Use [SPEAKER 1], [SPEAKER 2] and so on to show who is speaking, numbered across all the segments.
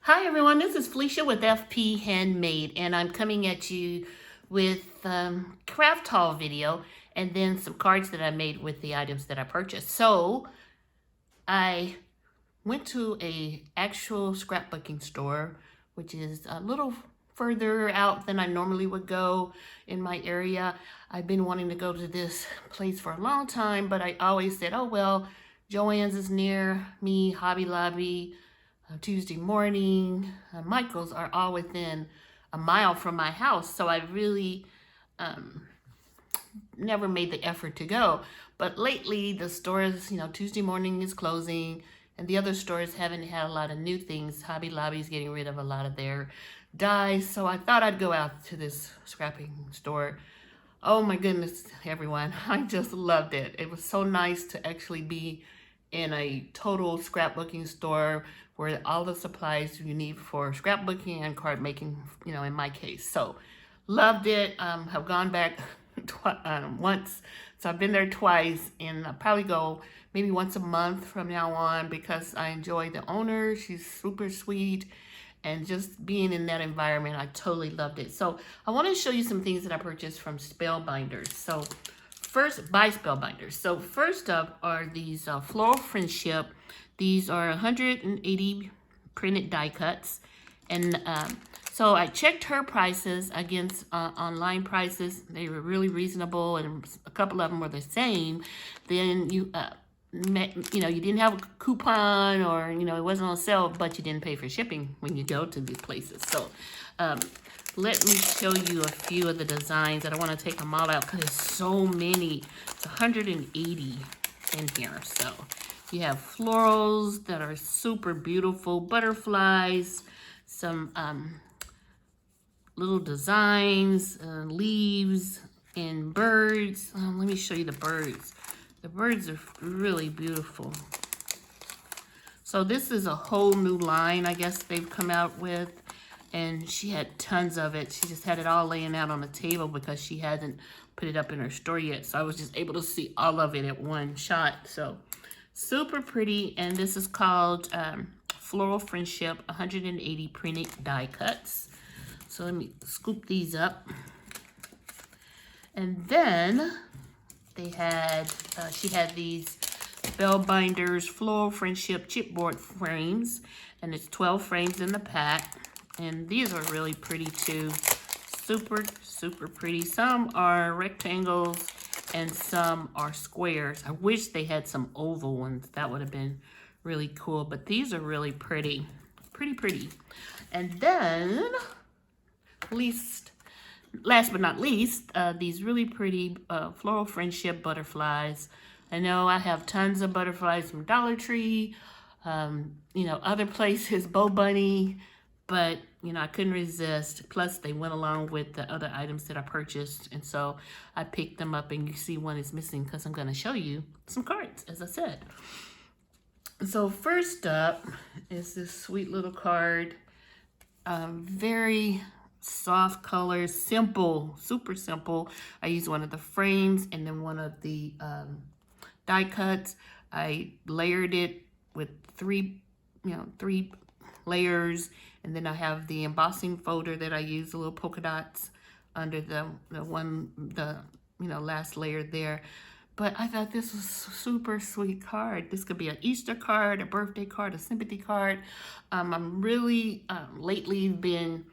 [SPEAKER 1] Hi everyone, this is Felicia with FP Handmade, and I'm coming at you with craft haul video and then some cards that I made with the items that I purchased. So I went to a actual scrapbooking store, which is a little further out than I normally would go in my area. I've been wanting to go to this place for a long time, but I always said, oh well, Joann's is near me, Hobby Lobby, Tuesday morning. Michael's are all within a mile from my house, so I really never made the effort to go. But lately, the stores, Tuesday morning is closing, and the other stores haven't had a lot of new things. Hobby Lobby's getting rid of a lot of their dyes, so I thought I'd go out to this scrapping store. Oh my goodness, everyone, I just loved it. It was so nice to actually be in a total scrapbooking store where all the supplies you need for scrapbooking and card making, in my case. So loved it. Have gone back once. So I've been there twice, and I'll probably go maybe once a month from now on because I enjoy the owner. She's super sweet. And just being in that environment, I totally loved it. So I want to show you some things that I purchased from Spellbinders. So first, by Spellbinders. So first up are these Floral Friendship. These are 180 printed die cuts. And so I checked her prices against online prices. They were really reasonable, and a couple of them were the same. Then you didn't have a coupon, or, it wasn't on sale, but you didn't pay for shipping when you go to these places. So let me show you a few of the designs. I don't want to take them all out because there's so many. It's 180 in here. So you have florals that are super beautiful, butterflies, some little designs, leaves, and birds. Let me show you the birds. The birds are really beautiful. So this is a whole new line, I guess they've come out with. And she had tons of it. She just had it all laying out on the table because she hadn't put it up in her store yet. So I was just able to see all of it at one shot. So super pretty. And this is called Floral Friendship 180 printed die cuts. So let me scoop these up. And then they had, she had these Spellbinders Floral Friendship chipboard frames, and it's 12 frames in the pack. And these are really pretty too. Super, super pretty. Some are rectangles and some are squares. I wish they had some oval ones. That would have been really cool. But these are really pretty. Pretty, pretty. And then, last but not least, these really pretty Floral Friendship butterflies. I know I have tons of butterflies from Dollar Tree, other places, Bow Bunny, but, I couldn't resist. Plus, they went along with the other items that I purchased, and so I picked them up, and you see one is missing because I'm going to show you some cards, as I said. So first up is this sweet little card, very soft colors, simple, super simple. I used one of the frames and then one of the die cuts. I layered it with three layers, and then I have the embossing folder that I use, the little polka dots under the last layer there. But I thought this was a super sweet card. This could be an Easter card, a birthday card, a sympathy card. I'm really lately been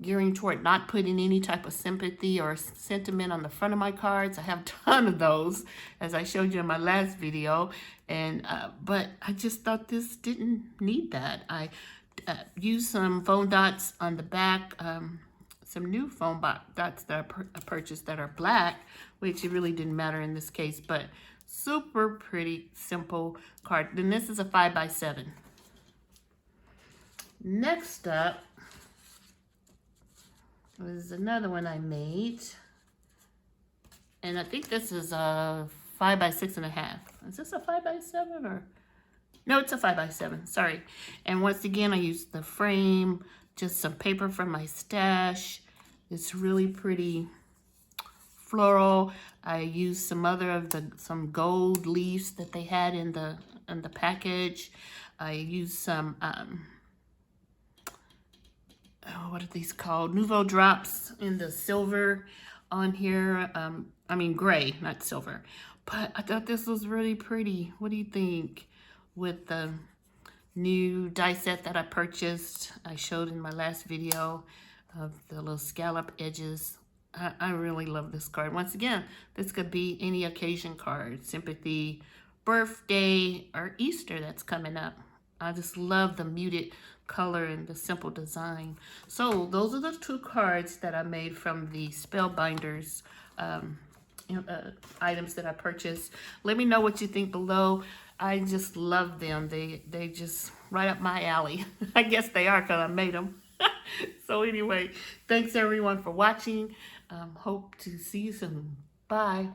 [SPEAKER 1] gearing toward not putting any type of sympathy or sentiment on the front of my cards. I have a ton of those, as I showed you in my last video, and but I just thought this didn't need that. I used some foam dots on the back, some new foam dots that I purchased that are black, which it really didn't matter in this case, but super pretty, simple card. Then this is a 5x7. Next up was another one I made, and I think this is a 5x6.5. Is this a 5x7 or? No, it's a 5x7, sorry. And once again, I used the frame, just some paper from my stash. It's really pretty floral. I used some gold leaves that they had in the package. I used some what are these called? Nouveau drops in the silver on here. I mean gray, not silver. But I thought this was really pretty. What do you think? With the new die set that I purchased. I showed in my last video of the little scallop edges. I really love this card. Once again, this could be any occasion card. Sympathy, birthday, or Easter that's coming up. I just love the muted color and the simple design. So those are the two cards that I made from the Spellbinders items that I purchased. Let me know what you think below. I just love them. They just right up my alley. I guess they are because I made them. So anyway, thanks everyone for watching. Hope to see you soon. Bye.